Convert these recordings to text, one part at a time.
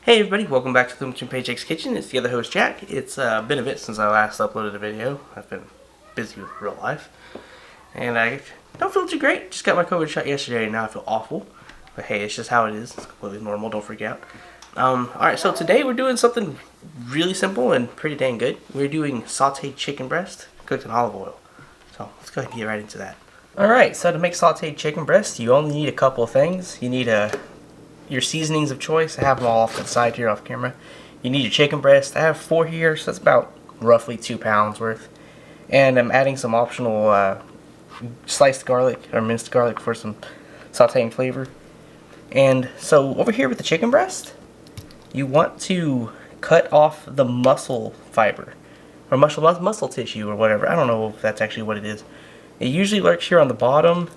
Hey everybody, welcome back to the Paycheck's Kitchen. It's the other host, Jack. It's been a bit since I last uploaded a video. I've been busy with real life. And I don't feel too great. Just got my COVID shot yesterday and now I feel awful. But hey, it's just how it is. It's completely normal, don't freak out. Alright, so today we're doing something really simple and pretty dang good. We're doing sauteed chicken breast cooked in olive oil. So let's go ahead and get right into that. Alright, so to make sauteed chicken breast, you only need a couple of things. You need your seasonings of choice. I have them all off to the side here off camera. You need your chicken breast. I have 4 here, so that's about roughly 2 pounds worth. And I'm adding some optional sliced garlic or minced garlic for some sauteing flavor. And so over here with the chicken breast, you want to cut off the muscle fiber or muscle tissue or whatever. I don't know if that's actually what it is. It usually lurks here on the bottom,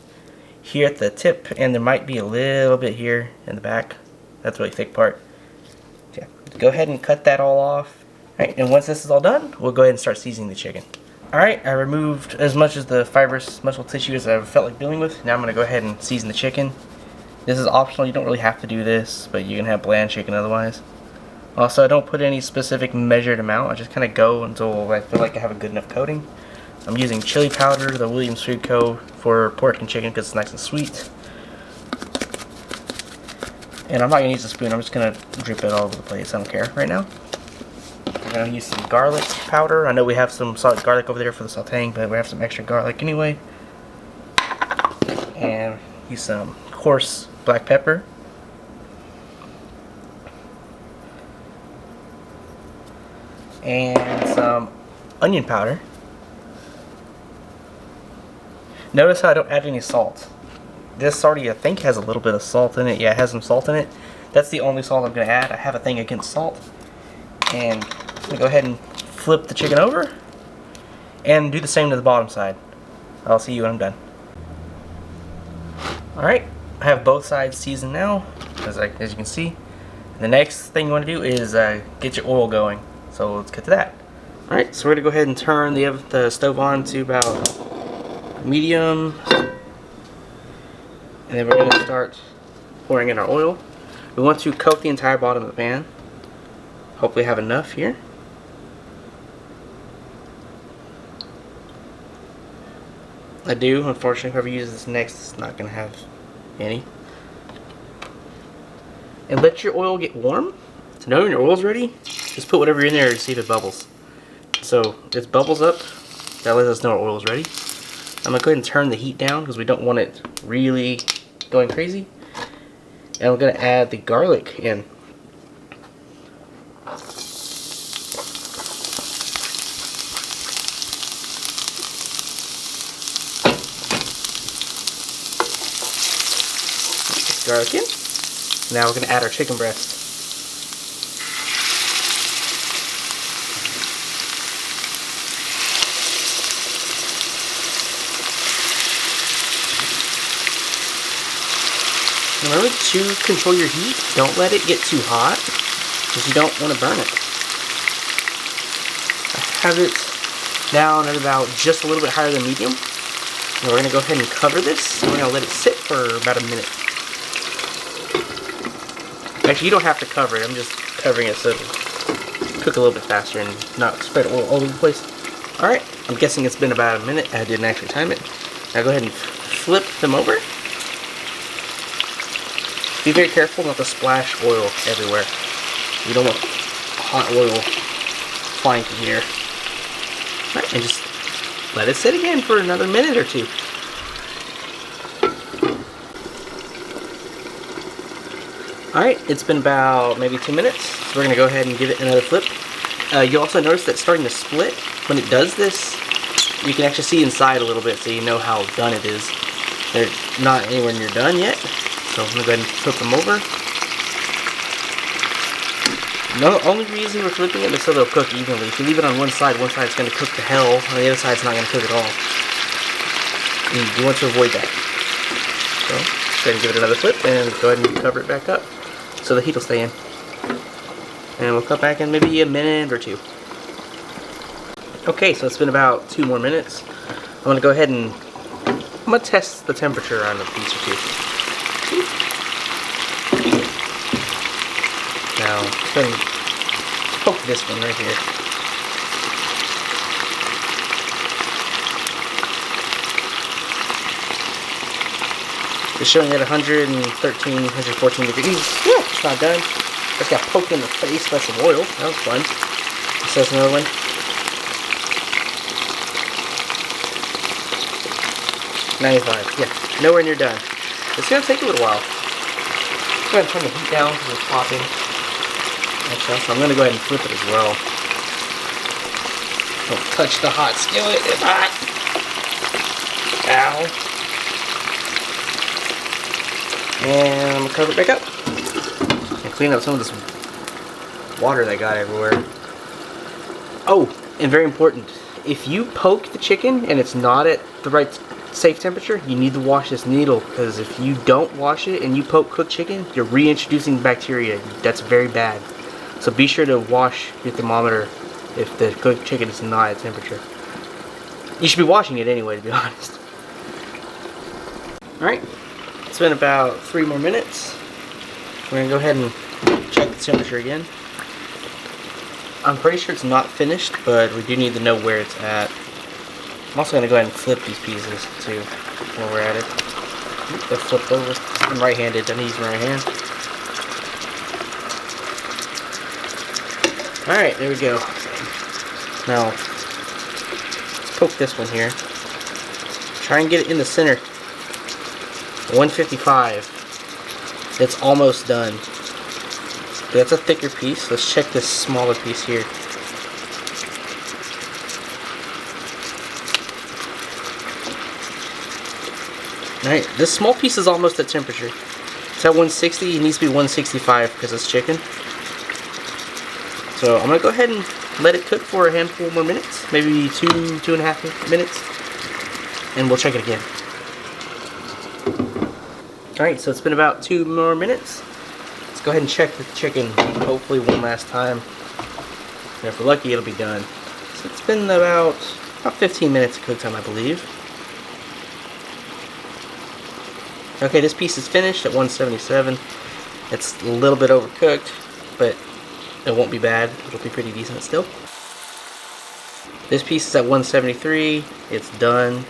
here at the tip, and there might be a little bit here in the back. That's a really thick part. Yeah, go ahead and cut that all off. Alright, and once this is all done, we'll go ahead and start seasoning the chicken. Alright, I removed as much of the fibrous muscle tissue as I felt like dealing with. Now I'm going to go ahead and season the chicken. This is optional, you don't really have to do this, but you can have bland chicken otherwise. Also, I don't put any specific measured amount, I just kind of go until I feel like I have a good enough coating. I'm using chili powder, the Williams Food Co. for pork and chicken because it's nice and sweet. And I'm not going to use a spoon, I'm just going to drip it all over the place, I don't care right now. I'm going to use some garlic powder. I know we have some salted garlic over there for the sauteing, but we have some extra garlic anyway. And use some coarse black pepper. And some onion powder. Notice how I don't add any salt. This already, I think, has a little bit of salt in it. Yeah, it has some salt in it. That's the only salt I'm going to add. I have a thing against salt. And I'm going to go ahead and flip the chicken over. And do the same to the bottom side. I'll see you when I'm done. Alright, I have both sides seasoned now, as you can see. And the next thing you want to do is get your oil going. So let's get to that. Alright, so we're going to go ahead and turn the stove on to about medium, and then we're going to start pouring in our oil. We want to coat the entire bottom of the pan. Hopefully I have enough here. I do. Unfortunately, whoever uses this next is not going to have any. And let your oil get warm. To know when your oil's ready, just put whatever in there and see if it bubbles. So it bubbles up, that lets us know our oil is ready. I'm going to go ahead and turn the heat down because we don't want it really going crazy. And I'm going to add the garlic in. Put the garlic in. Now we're going to add our chicken breast. Remember to control your heat. Don't let it get too hot because you don't want to burn it. I have it down at about just a little bit higher than medium. And we're going to go ahead and cover this. And we're going to let it sit for about a minute. Actually, you don't have to cover it. I'm just covering it so it'll cook a little bit faster and not spread all over the place. Alright, I'm guessing it's been about a minute. I didn't actually time it. Now go ahead and flip them over. Be very careful not to splash oil everywhere. You don't want hot oil flying through here. Alright, and just let it sit again for another minute or two. Alright, it's been about maybe 2 minutes. So we're going to go ahead and give it another flip. You'll also notice that it's starting to split. When it does this, you can actually see inside a little bit so you know how done it is. They're not anywhere near done yet. So I'm going to go ahead and flip them over. The only reason we're flipping them is so they'll cook evenly. If you leave it on one side it's going to cook to hell, and the other side's not going to cook at all. And you want to avoid that. So, go ahead and give it another flip, and go ahead and cover it back up so the heat will stay in. And we'll come back in maybe a minute or two. Okay, so it's been about 2 more minutes. I'm going to go ahead and I'm going to test the temperature on a piece or two. Now, go ahead and poke this one right here. It's showing at 113, 114 degrees. Yeah, it's not done. Just got poked in the face by some oil. That was fun. This is another one. $95. Yeah, nowhere near done. It's gonna take a little while. Go ahead and turn the heat down because it's popping. Actually, so I'm gonna go ahead and flip it as well. Don't touch the hot skillet. It's hot. Ow. And I'm gonna cover it back up and clean up some of this water that got everywhere. Oh, and very important, if you poke the chicken and it's not at the right safe temperature, you need to wash this needle, because if you don't wash it and you poke cooked chicken, you're reintroducing bacteria. That's very bad. So be sure to wash your thermometer if the cooked chicken is not at temperature. You should be washing it anyway, to be honest. Alright. It's been about 3 more minutes. We're going to go ahead and check the temperature again. I'm pretty sure it's not finished, but we do need to know where it's at. I'm also going to go ahead and flip these pieces too while we're at it. They're flipped over. I'm right-handed. I need to use my right hand. Alright, there we go. Now, poke this one here. Try and get it in the center. 155. It's almost done. That's a thicker piece. Let's check this smaller piece here. Alright, this small piece is almost at temperature. It's at 160. It needs to be 165 because it's chicken. So I'm going to go ahead and let it cook for a handful more minutes. Maybe 2.5 minutes. And we'll check it again. Alright, so it's been about 2 more minutes. Let's go ahead and check the chicken, hopefully one last time. And if we're lucky, it'll be done. So it's been about 15 minutes of cook time, I believe. Okay, this piece is finished at 177. It's a little bit overcooked, but it won't be bad. It'll be pretty decent still. This piece is at 173. It's done.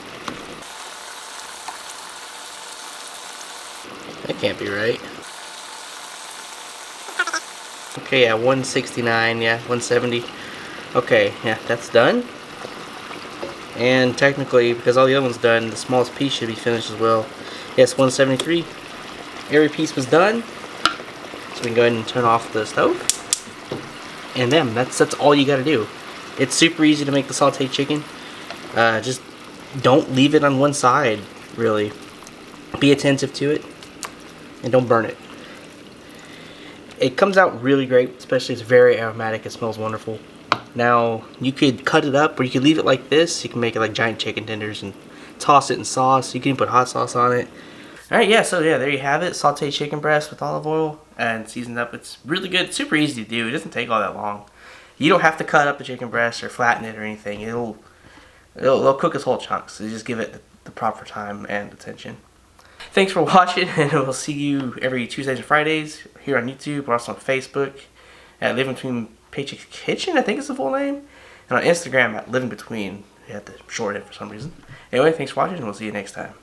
That can't be right. Okay, yeah, 169, yeah, 170. Okay, yeah, that's done. And technically, because all the other one's done, the smallest piece should be finished as well. Yes, 173. Every piece was done. So we can go ahead and turn off the stove. And then, that's all you gotta do. It's super easy to make the sauteed chicken. Just don't leave it on one side, really. Be attentive to it. And don't burn it. It comes out really great, especially it's very aromatic. It smells wonderful. Now, you could cut it up or you could leave it like this. You can make it like giant chicken tenders and toss it in sauce. You can put hot sauce on it. Alright, yeah, so yeah, there you have it. Sauteed chicken breast with olive oil and seasoned up. It's really good. It's super easy to do. It doesn't take all that long. You don't have to cut up the chicken breast or flatten it or anything. It'll cook as whole chunks. So just give it the proper time and attention. Thanks for watching, and we'll see you every Tuesdays and Fridays here on YouTube, or also on Facebook at Living Between Paycheck's Kitchen, I think is the full name, and on Instagram at Living Between. You have to shorten it for some reason. Anyway, thanks for watching, and we'll see you next time.